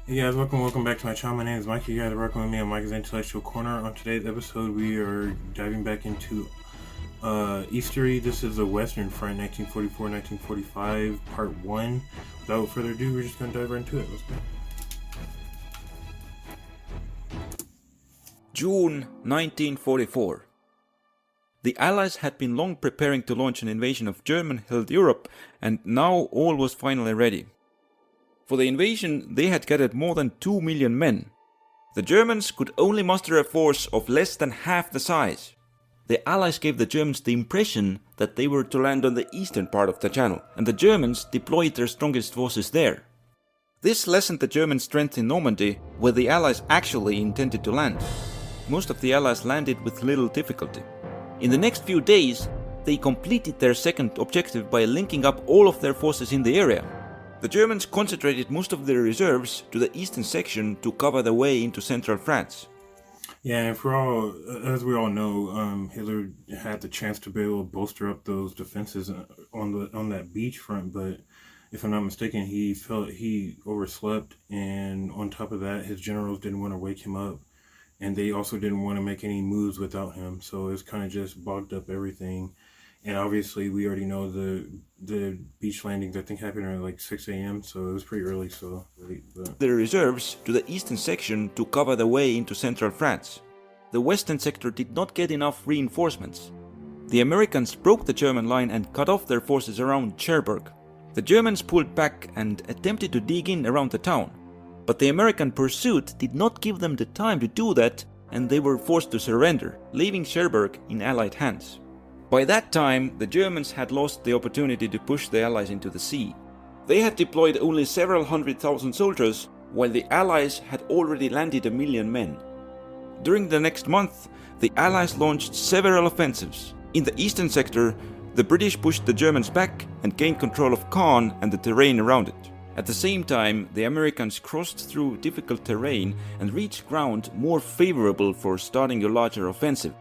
Hey guys, welcome back to my channel. My name is Mike. You guys are working with me on Mike's Intellectual Corner. On today's episode, we are diving back into Eastory. This is the Western Front, 1944-1945, Part 1. Without further ado, we're just going to dive right into it. Let's go. June 1944. The Allies had been long preparing to launch an invasion of German-held Europe, and now all was finally ready. For the invasion, they had gathered more than 2 million men. The Germans could only muster a force of less than half the size. The Allies gave the Germans the impression that they were to land on the eastern part of the channel, and the Germans deployed their strongest forces there. This lessened the German strength in Normandy, where the Allies actually intended to land. Most of the Allies landed with little difficulty. In the next few days, they completed their second objective by linking up all of their forces in the area. The Germans concentrated most of their reserves to the eastern section to cover the way into central France. Yeah, and as we all know, Hitler had the chance to be able to bolster up those defenses on that beach front, but if I'm not mistaken, he felt he overslept, and on top of that, his generals didn't want to wake him up, and they also didn't want to make any moves without him, so it's kind of just bogged up everything. And obviously, we already know the beach landings, I think, happened around like 6 a.m., so it was pretty early, so late. But Their reserves to the eastern section to cover the way into central France. The western sector did not get enough reinforcements. The Americans broke the German line and cut off their forces around Cherbourg. The Germans pulled back and attempted to dig in around the town. But the American pursuit did not give them the time to do that, and they were forced to surrender, leaving Cherbourg in Allied hands. By that time, the Germans had lost the opportunity to push the Allies into the sea. They had deployed only several 100,000 soldiers, while the Allies had already landed 1 million men. During the next month, the Allies launched several offensives. In the eastern sector, the British pushed the Germans back and gained control of Caen and the terrain around it. At the same time, the Americans crossed through difficult terrain and reached ground more favorable for starting a larger offensive.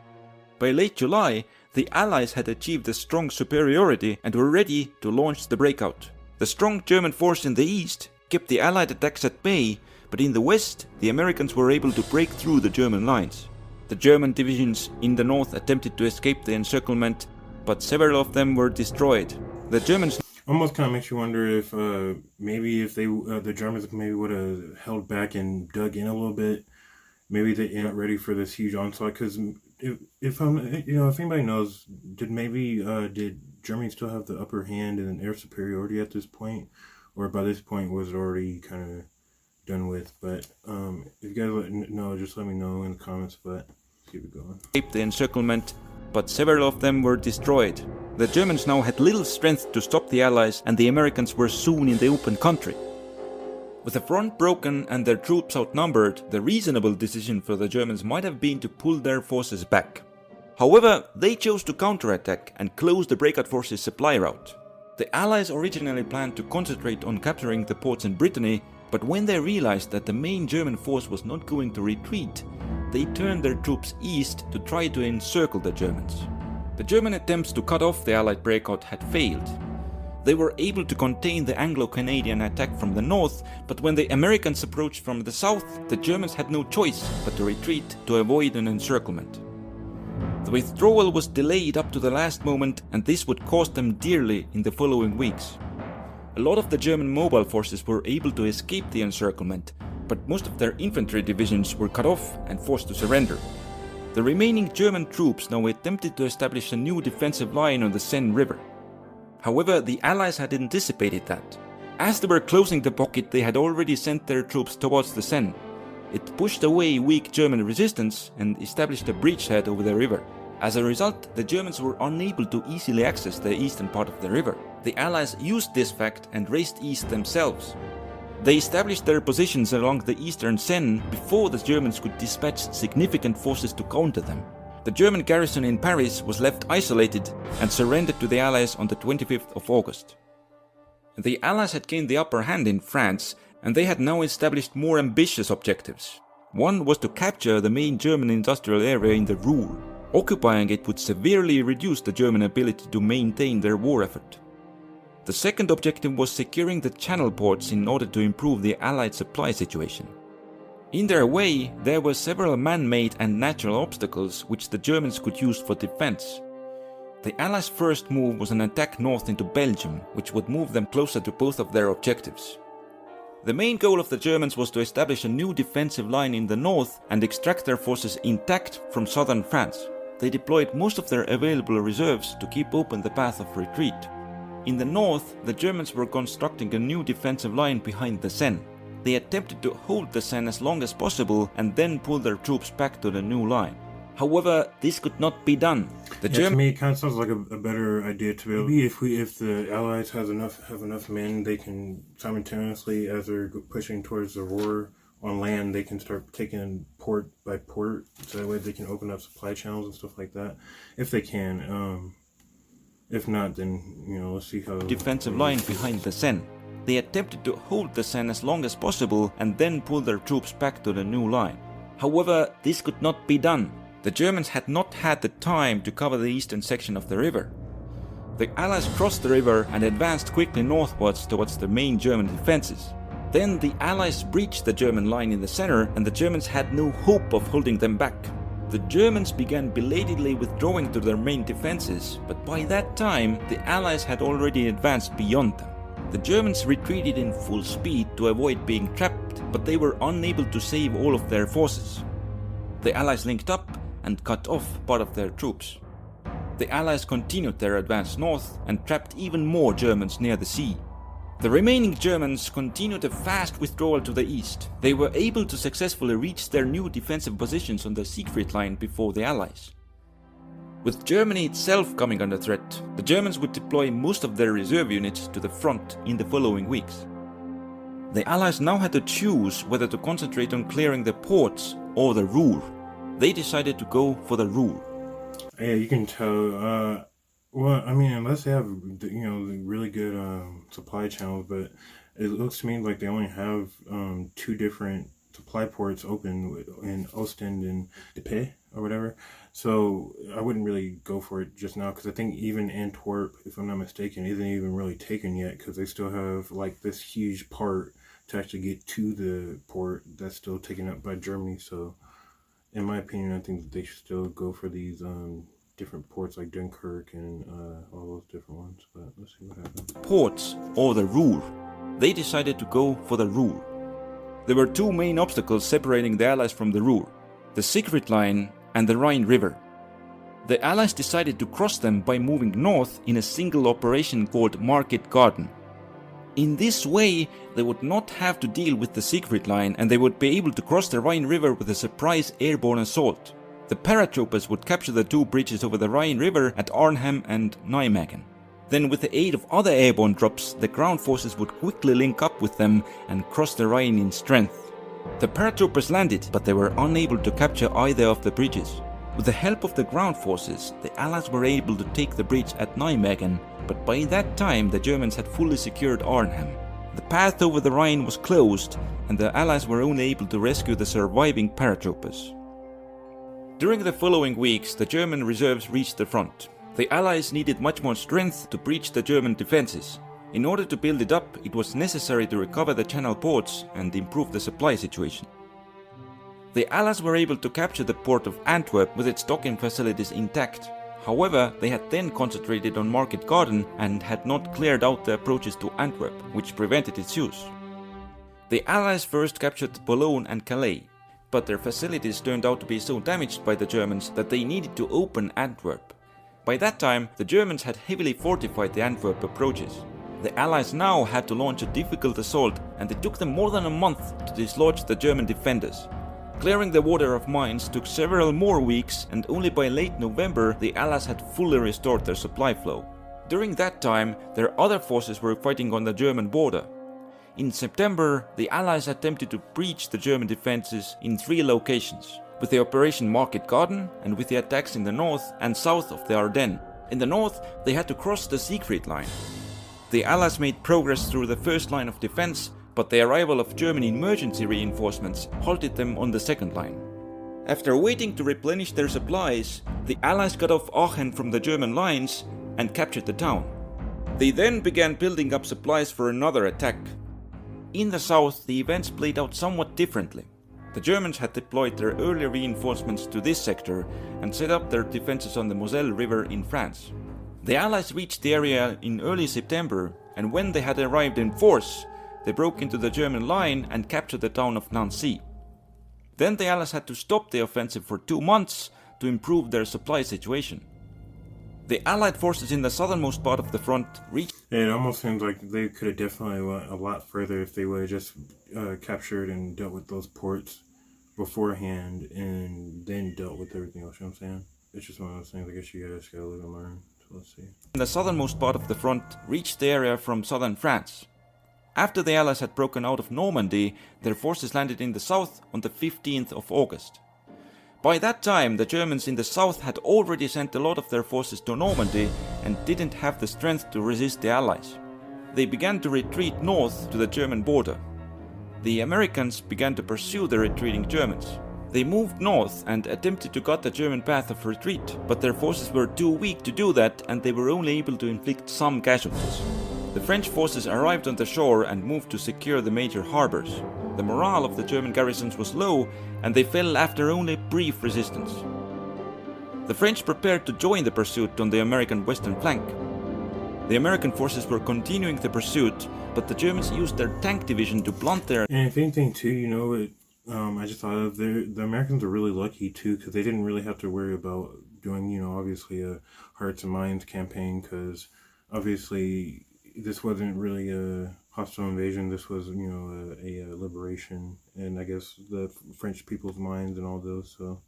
By late July, the Allies had achieved a strong superiority and were ready to launch the breakout. The strong German force in the east kept the Allied attacks at bay, but in the west, the Americans were able to break through the German lines. The German divisions in the north attempted to escape the encirclement, but several of them were destroyed. The Germans almost kind of makes you wonder if maybe if the Germans maybe would have held back and dug in a little bit, maybe they aren't ready for this huge onslaught. Because if anybody knows, did Germany still have the upper hand in air superiority at this point, or by this point was it already kind of done with? But if you guys know, just let me know in the comments. But keep it going. escaped the encirclement, but several of them were destroyed. The Germans now had little strength to stop the Allies, and the Americans were soon in the open country. With the front broken and their troops outnumbered, the reasonable decision for the Germans might have been to pull their forces back. However, they chose to counterattack and close the breakout forces' supply route. The Allies originally planned to concentrate on capturing the ports in Brittany, but when they realized that the main German force was not going to retreat, they turned their troops east to try to encircle the Germans. The German attempts to cut off the Allied breakout had failed. They were able to contain the Anglo-Canadian attack from the north, but when the Americans approached from the south, the Germans had no choice but to retreat to avoid an encirclement. The withdrawal was delayed up to the last moment, and this would cost them dearly in the following weeks. A lot of the German mobile forces were able to escape the encirclement, but most of their infantry divisions were cut off and forced to surrender. The remaining German troops now attempted to establish a new defensive line on the Seine River. However, the Allies had anticipated that. As they were closing the pocket, they had already sent their troops towards the Seine. It pushed away weak German resistance and established a bridgehead over the river. As a result, the Germans were unable to easily access the eastern part of the river. The Allies used this fact and raced east themselves. They established their positions along the eastern Seine before the Germans could dispatch significant forces to counter them. The German garrison in Paris was left isolated and surrendered to the Allies on the 25th of August. The Allies had gained the upper hand in France, and they had now established more ambitious objectives. One was to capture the main German industrial area in the Ruhr. Occupying it would severely reduce the German ability to maintain their war effort. The second objective was securing the channel ports in order to improve the Allied supply situation. In their way, there were several man-made and natural obstacles which the Germans could use for defense. The Allies' first move was an attack north into Belgium, which would move them closer to both of their objectives. The main goal of the Germans was to establish a new defensive line in the north and extract their forces intact from southern France. They deployed most of their available reserves to keep open the path of retreat. In the north, the Germans were constructing a new defensive line behind the Seine. They attempted to hold the Seine as long as possible and then pull their troops back to the new line. However, this could not be done. To me, it kind of sounds like a better idea to be able. Maybe if the Allies have enough men, they can simultaneously, as they're pushing towards the Ruhr on land, they can start taking port by port, so that way they can open up supply channels and stuff like that, if they can. If not, then let's see how. Defensive line behind the Seine. They attempted to hold the Seine as long as possible and then pull their troops back to the new line. However, this could not be done. The Germans had not had the time to cover the eastern section of the river. The Allies crossed the river and advanced quickly northwards towards the main German defenses. Then the Allies breached the German line in the center and the Germans had no hope of holding them back. The Germans began belatedly withdrawing to their main defenses, but by that time the Allies had already advanced beyond them. The Germans retreated in full speed to avoid being trapped, but they were unable to save all of their forces. The Allies linked up and cut off part of their troops. The Allies continued their advance north and trapped even more Germans near the sea. The remaining Germans continued a fast withdrawal to the east. They were able to successfully reach their new defensive positions on the Siegfried Line before the Allies. With Germany itself coming under threat, the Germans would deploy most of their reserve units to the front in the following weeks. The Allies now had to choose whether to concentrate on clearing the ports or the Ruhr. They decided to go for the Ruhr. Yeah, you can tell. Well, I mean, unless they have really good supply channels, but it looks to me like they only have two different supply ports open in Ostend and Dieppe or whatever. So I wouldn't really go for it just now, because I think even Antwerp, if I'm not mistaken, isn't even really taken yet, because they still have like this huge part to actually get to the port that's still taken up by Germany. So in my opinion, I think that they should still go for these different ports like Dunkirk and all those different ones. But let's see what happens. Ports or the Ruhr. They decided to go for the Ruhr. There were two main obstacles separating the Allies from the Ruhr: the Siegfried Line and the Rhine River. The Allies decided to cross them by moving north in a single operation called Market Garden. In this way, they would not have to deal with the Siegfried Line and they would be able to cross the Rhine River with a surprise airborne assault. The paratroopers would capture the two bridges over the Rhine River at Arnhem and Nijmegen. Then with the aid of other airborne drops, the ground forces would quickly link up with them and cross the Rhine in strength. The paratroopers landed, but they were unable to capture either of the bridges. With the help of the ground forces, the Allies were able to take the bridge at Nijmegen, but by that time the Germans had fully secured Arnhem. The path over the Rhine was closed, and the Allies were only able to rescue the surviving paratroopers. During the following weeks, the German reserves reached the front. The Allies needed much more strength to breach the German defenses. In order to build it up, it was necessary to recover the channel ports and improve the supply situation. The Allies were able to capture the port of Antwerp with its docking facilities intact. However, they had then concentrated on Market Garden and had not cleared out the approaches to Antwerp, which prevented its use. The Allies first captured Boulogne and Calais, but their facilities turned out to be so damaged by the Germans that they needed to open Antwerp. By that time, the Germans had heavily fortified the Antwerp approaches. The Allies now had to launch a difficult assault, and it took them more than a month to dislodge the German defenders. Clearing the water of mines took several more weeks, and only by late November the Allies had fully restored their supply flow. During that time, their other forces were fighting on the German border. In September, the Allies attempted to breach the German defenses in 3 locations, with the Operation Market Garden and with the attacks in the north and south of the Ardennes. In the north, they had to cross the Siegfried Line. The Allies made progress through the first line of defense, but the arrival of German emergency reinforcements halted them on the second line. After waiting to replenish their supplies, the Allies cut off Aachen from the German lines and captured the town. They then began building up supplies for another attack. In the south, the events played out somewhat differently. The Germans had deployed their early reinforcements to this sector and set up their defenses on the Moselle River in France. The Allies reached the area in early September, and when they had arrived in force, they broke into the German line and captured the town of Nancy. Then the Allies had to stop the offensive for 2 months to improve their supply situation. The Allied forces in the southernmost part of the front reached... It almost seems like they could have definitely went a lot further if they would have just captured and dealt with those ports beforehand and then dealt with everything else, you know what I'm saying? It's just one of those things, I guess you guys gotta live and learn. So let's see. The southernmost part of the front reached the area from southern France. After the Allies had broken out of Normandy, their forces landed in the south on the 15th of August. By that time, the Germans in the south had already sent a lot of their forces to Normandy and didn't have the strength to resist the Allies. They began to retreat north to the German border. The Americans began to pursue the retreating Germans. They moved north and attempted to cut the German path of retreat, but their forces were too weak to do that and they were only able to inflict some casualties. The French forces arrived on the shore and moved to secure the major harbors. The morale of the German garrisons was low and they fell after only brief resistance. The French prepared to join the pursuit on the American western flank. The American forces were continuing the pursuit, but the Germans used their tank division to blunt their... And if anything too, you know what, I just thought of, the Americans are really lucky too, because they didn't really have to worry about doing, you know, obviously a Hearts and Minds campaign, because obviously this wasn't really a hostile invasion, this was, you know, a liberation, and I guess the French people's minds and all those, so...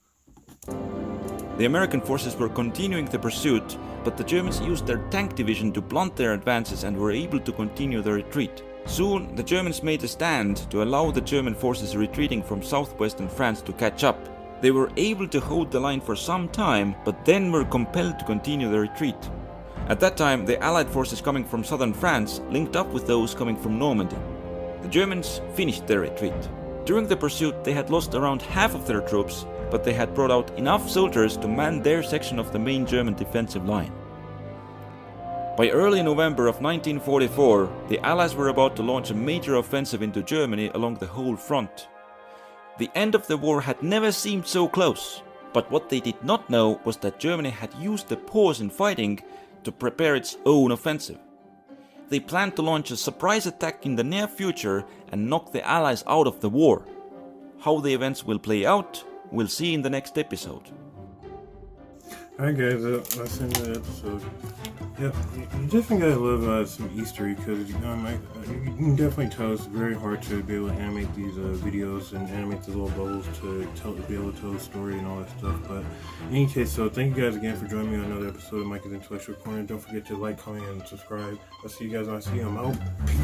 The American forces were continuing the pursuit, but the Germans used their tank division to blunt their advances and were able to continue the retreat. Soon, the Germans made a stand to allow the German forces retreating from southwestern France to catch up. They were able to hold the line for some time, but then were compelled to continue the retreat. At that time, the Allied forces coming from southern France linked up with those coming from Normandy. The Germans finished their retreat. During the pursuit, they had lost around half of their troops, but they had brought out enough soldiers to man their section of the main German defensive line. By early November of 1944, the Allies were about to launch a major offensive into Germany along the whole front. The end of the war had never seemed so close, but what they did not know was that Germany had used the pause in fighting to prepare its own offensive. They planned to launch a surprise attack in the near future and knock the Allies out of the war. How the events will play out, we'll see in the next episode. Alright guys, that's the end of the episode. Yeah, you definitely gotta love some Eastery, because you can definitely tell it's very hard to be able to animate these videos and animate the little bubbles to be able to tell a story and all that stuff. But in any case, so thank you guys again for joining me on another episode of Mike's Intellectual Corner. Don't forget to like, comment, and subscribe. I'll see you guys when I see you. I'm out. Peace.